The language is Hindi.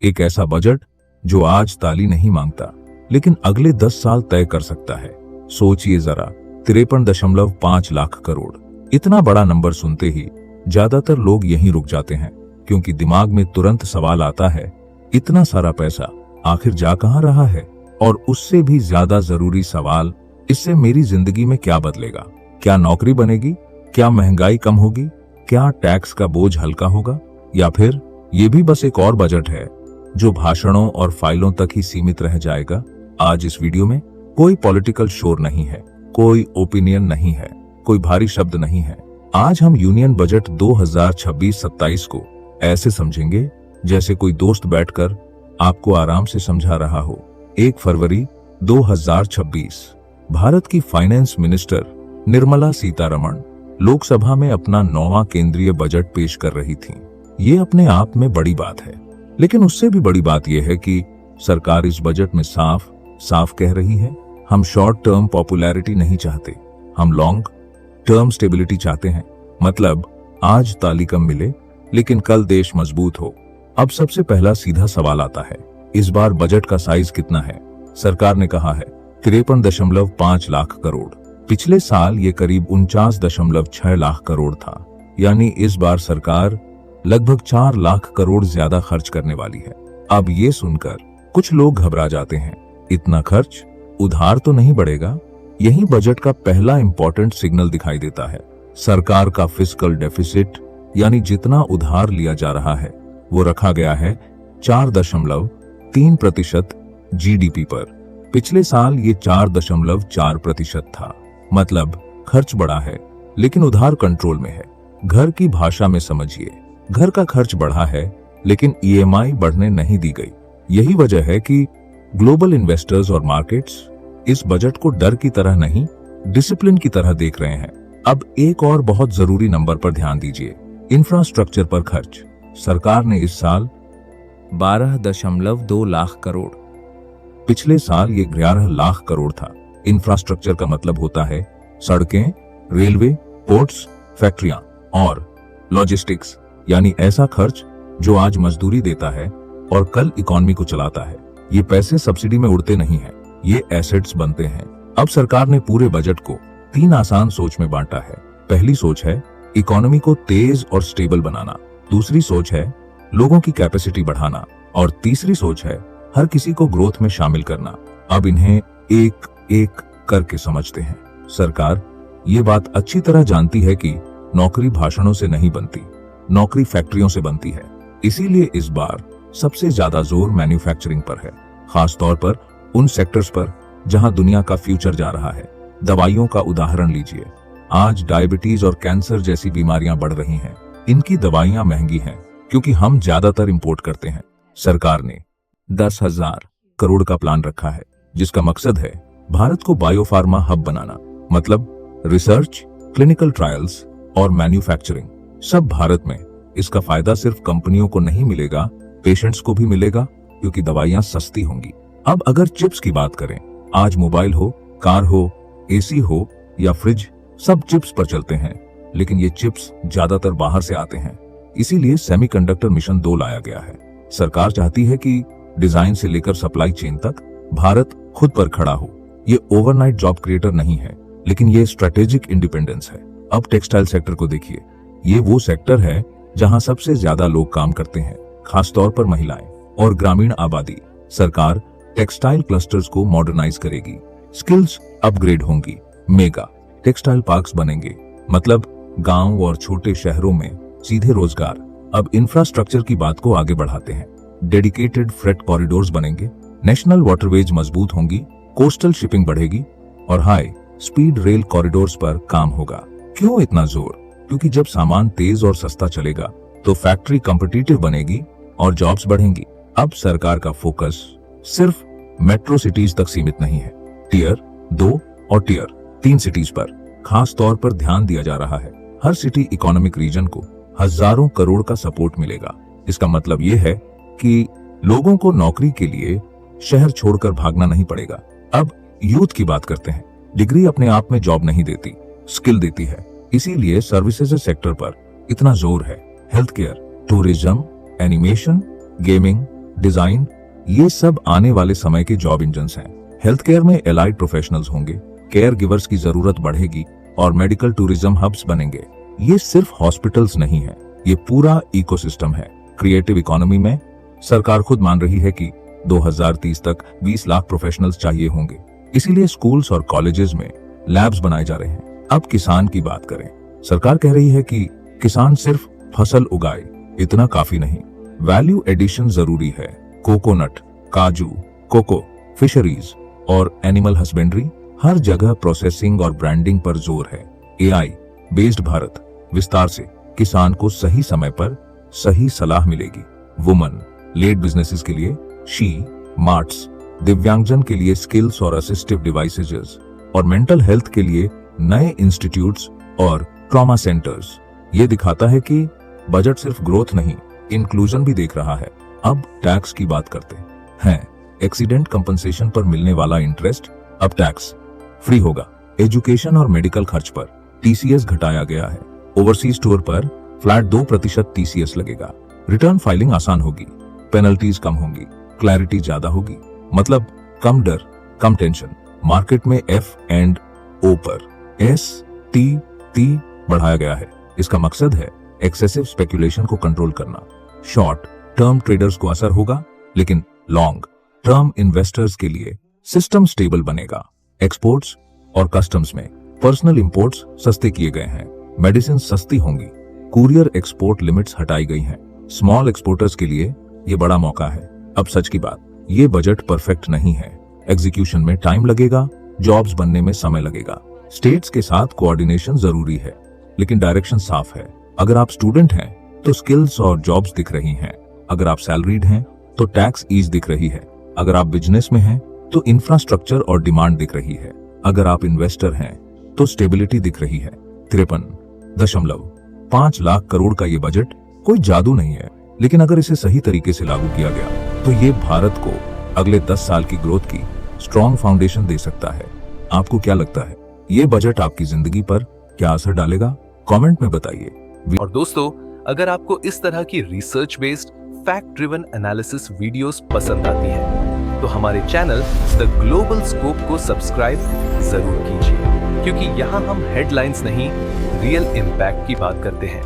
एक ऐसा बजट जो आज ताली नहीं मांगता लेकिन अगले 10 साल तय कर सकता है। सोचिए जरा, 53.5 लाख करोड़। इतना बड़ा नंबर सुनते ही ज्यादातर लोग यहीं रुक जाते हैं, क्योंकि दिमाग में तुरंत सवाल आता है, इतना सारा पैसा आखिर जा कहां रहा है? और उससे भी ज्यादा जरूरी सवाल, इससे मेरी जिंदगी में क्या बदलेगा? क्या नौकरी बनेगी? क्या महंगाई कम होगी? क्या टैक्स का बोझ हल्का होगा? या फिर ये भी बस एक और बजट है जो भाषणों और फाइलों तक ही सीमित रह जाएगा? आज इस वीडियो में कोई पॉलिटिकल शोर नहीं है, कोई ओपिनियन नहीं है, कोई भारी शब्द नहीं है। आज हम यूनियन बजट 2026-27 को ऐसे समझेंगे जैसे कोई दोस्त बैठकर आपको आराम से समझा रहा हो। 1 फरवरी 2026 भारत की फाइनेंस मिनिस्टर निर्मला सीतारमण लोकसभा में अपना 9वां केंद्रीय बजट पेश कर रही थीं। ये अपने आप में बड़ी बात है, लेकिन उससे भी बड़ी बात यह है कि सरकार इस बजट में साफ साफ कह रही है, हम शॉर्ट टर्म पॉपुलैरिटी नहीं चाहते, हम लॉन्ग टर्म स्टेबिलिटी चाहते हैं। मतलब आज ताली कम मिले लेकिन कल देश मजबूत हो। अब सबसे पहला सीधा सवाल आता है, इस बार बजट का साइज कितना है? सरकार ने कहा है 53.5 लाख करोड़। पिछले साल ये करीब 49.6 लाख करोड़ था। यानी इस बार सरकार लगभग 4 लाख करोड़ ज्यादा खर्च करने वाली है। अब ये सुनकर कुछ लोग घबरा जाते हैं, इतना खर्च, उधार तो नहीं बढ़ेगा? यही बजट का पहला इंपॉर्टेंट सिग्नल दिखाई देता है। सरकार का फिस्कल डेफिसिट यानी जितना उधार लिया जा रहा है वो रखा गया है 4.3% जीडीपी पर। पिछले साल ये 4.4% था। मतलब खर्च बढ़ा है लेकिन उधार कंट्रोल में है। घर की भाषा में समझिए, घर का खर्च बढ़ा है लेकिन ईएमआई बढ़ने नहीं दी गई। यही वजह है कि ग्लोबल इन्वेस्टर्स और मार्केट्स इस बजट को डर की तरह नहीं, डिसिप्लिन की तरह देख रहे हैं। अब एक और बहुत जरूरी नंबर पर ध्यान दीजिए, इंफ्रास्ट्रक्चर पर खर्च। सरकार ने इस साल 12.2 लाख करोड़, पिछले साल ये 11 लाख करोड़ था। इंफ्रास्ट्रक्चर का मतलब होता है सड़कें, रेलवे, पोर्ट्स, फैक्ट्रियां और लॉजिस्टिक्स, यानी ऐसा खर्च जो आज मजदूरी देता है और कल इकोनॉमी को चलाता है। ये पैसे सब्सिडी में उड़ते नहीं हैं, ये एसेट्स बनते हैं। अब सरकार ने पूरे बजट को 3 आसान सोच में बांटा है। पहली सोच है इकोनॉमी को तेज और स्टेबल बनाना, दूसरी सोच है लोगों की कैपेसिटी बढ़ाना और तीसरी सोच है हर किसी को ग्रोथ में शामिल करना। अब इन्हें एक एक करके समझते हैं। सरकार ये बात अच्छी तरह जानती है कि नौकरी भाषणों से नहीं बनती, नौकरी फैक्ट्रियों से बनती है। इसीलिए इस बार सबसे ज्यादा जोर मैन्युफैक्चरिंग पर है, खास तौर पर उन सेक्टर्स पर जहां दुनिया का फ्यूचर जा रहा है। दवाइयों का उदाहरण लीजिए, आज डायबिटीज और कैंसर जैसी बीमारियां बढ़ रही हैं। इनकी दवाइयां महंगी हैं क्योंकि हम ज्यादातर इंपोर्ट करते हैं। सरकार ने 10,000 करोड़ का प्लान रखा है जिसका मकसद है भारत को बायोफार्मा हब बनाना। मतलब रिसर्च, क्लिनिकल ट्रायल्स और मैन्युफैक्चरिंग सब भारत में। इसका फायदा सिर्फ कंपनियों को नहीं मिलेगा, पेशेंट्स को भी मिलेगा, क्योंकि दवाइयां सस्ती होंगी। अब अगर चिप्स की बात करें, आज मोबाइल हो, कार हो, एसी हो या फ्रिज, सब चिप्स पर चलते हैं। लेकिन ये चिप्स ज्यादातर बाहर से आते हैं। इसीलिए सेमीकंडक्टर मिशन 2 लाया गया है। सरकार चाहती है कि डिजाइन से लेकर सप्लाई चेन तक भारत खुद पर खड़ा हो। ये ओवरनाइट जॉब क्रिएटर नहीं है, लेकिन ये स्ट्रेटेजिक इंडिपेंडेंस है। अब टेक्सटाइल सेक्टर को देखिए, ये वो सेक्टर है जहां सबसे ज्यादा लोग काम करते हैं, खासतौर पर महिलाएं और ग्रामीण आबादी। सरकार टेक्सटाइल क्लस्टर्स को मॉडर्नाइज करेगी, स्किल्स अपग्रेड होंगी, मेगा टेक्सटाइल पार्क्स बनेंगे। मतलब गांव और छोटे शहरों में सीधे रोजगार। अब इंफ्रास्ट्रक्चर की बात को आगे बढ़ाते हैं। डेडिकेटेड फ्रेट कॉरिडोर्स बनेंगे, नेशनल वाटरवेज मजबूत होंगी, कोस्टल शिपिंग बढ़ेगी और हाई स्पीड रेल कॉरिडोर्स पर काम होगा। क्यों इतना जोर? क्योंकि जब सामान तेज और सस्ता चलेगा तो फैक्ट्री कॉम्पिटिटिव बनेगी और जॉब्स बढ़ेंगी। अब सरकार का फोकस सिर्फ मेट्रो सिटीज तक सीमित नहीं है, टियर 2 और टियर 3 सिटीज पर खास तौर पर ध्यान दिया जा रहा है। हर सिटी इकोनॉमिक रीजन को हजारों करोड़ का सपोर्ट मिलेगा। इसका मतलब यह है कि लोगों को नौकरी के लिए शहर छोड़कर भागना नहीं पड़ेगा। अब यूथ की बात करते हैं। डिग्री अपने आप में जॉब नहीं देती, स्किल देती है। इसीलिए सर्विसेज सेक्टर पर इतना जोर है। Health care, tourism, animation, gaming, design, ये सब आने वाले समय के जॉब इंजन्स हैं। हेल्थ केयर में एलाइड प्रोफेशनल्स होंगे, केयर गिवर्स की जरूरत बढ़ेगी और मेडिकल टूरिज्म हब्स बनेंगे। ये सिर्फ हॉस्पिटल्स नहीं है, ये पूरा इकोसिस्टम है। क्रिएटिव इकोनॉमी में सरकार खुद मान रही है कि 2030 तक 20 लाख प्रोफेशनल्स चाहिए होंगे। इसीलिए स्कूल्स और कॉलेजेस में लैब्स बनाए जा रहे हैं। अब किसान की बात करें, सरकार कह रही है कि किसान सिर्फ फसल उगाए इतना काफी नहीं, वैल्यू एडिशन जरूरी है। कोकोनट, काजू, कोको, फिशरीज और एनिमल हस्बेंड्री, हर जगह प्रोसेसिंग और ब्रांडिंग पर जोर है। एआई बेस्ड भारत विस्तार से किसान को सही समय पर सही सलाह मिलेगी। वुमन लेड बिजनेसेस के लिए शी मार्ट्स, दिव्यांगजन के लिए स्किल्स और असिस्टिव डिवाइसेज और मेंटल हेल्थ के लिए नए इंस्टीट्यूट्स और ट्रॉमा सेंटर्स। ये दिखाता है कि बजट सिर्फ ग्रोथ नहीं, इंक्लूजन भी देख रहा है। अब टैक्स की बात करते हैं। एक्सीडेंट कंपनसेशन पर मिलने वाला इंटरेस्ट अब टैक्स फ्री होगा। एजुकेशन और मेडिकल खर्च पर टीसीएस घटाया गया है। ओवरसीज टूर पर फ्लैट 2% टीसीएस लगेगा। रिटर्न फाइलिंग आसान होगी, पेनल्टीज कम होंगी, क्लैरिटी ज्यादा होगी। मतलब कम डर, कम टेंशन। मार्केट में F&O पर STT बढ़ाया गया है। इसका मकसद है एक्सेसिव स्पेकुलेशन को कंट्रोल करना। शॉर्ट टर्म ट्रेडर्स को असर होगा, लेकिन लॉन्ग टर्म इन्वेस्टर्स के लिए सिस्टम स्टेबल बनेगा। एक्सपोर्ट्स और कस्टम्स में पर्सनल इंपोर्ट्स सस्ते किए गए हैं, मेडिसिन सस्ती होंगी, कुरियर एक्सपोर्ट लिमिट्स हटाई गई हैं। स्मॉल एक्सपोर्टर्स के लिए ये बड़ा मौका है। अब सच की बात, ये बजट परफेक्ट नहीं है। एग्जीक्यूशन में टाइम लगेगा, जॉब्स बनने में समय लगेगा। स्टेट्स के साथ कोऑर्डिनेशन जरूरी है, लेकिन डायरेक्शन साफ है। अगर आप स्टूडेंट हैं तो स्किल्स और जॉब्स दिख रही हैं। अगर आप सैलरीड हैं तो टैक्स ईज दिख रही है। अगर आप बिजनेस में हैं तो इंफ्रास्ट्रक्चर और डिमांड दिख रही है। अगर आप इन्वेस्टर हैं तो स्टेबिलिटी दिख रही है। 53.5 लाख करोड़ का ये बजट कोई जादू नहीं है, लेकिन अगर इसे सही तरीके से लागू किया गया तो ये भारत को अगले 10 साल की ग्रोथ की स्ट्रॉन्ग फाउंडेशन दे सकता है। आपको क्या लगता है, ये बजट आपकी जिंदगी पर क्या असर डालेगा? कमेंट में बताइए। और दोस्तों, अगर आपको इस तरह की research based fact driven analysis videos पसंद आती है तो हमारे चैनल द ग्लोबल स्कोप को सब्सक्राइब जरूर कीजिए, क्योंकि यहाँ हम हेडलाइंस नहीं, रियल इम्पैक्ट की बात करते हैं।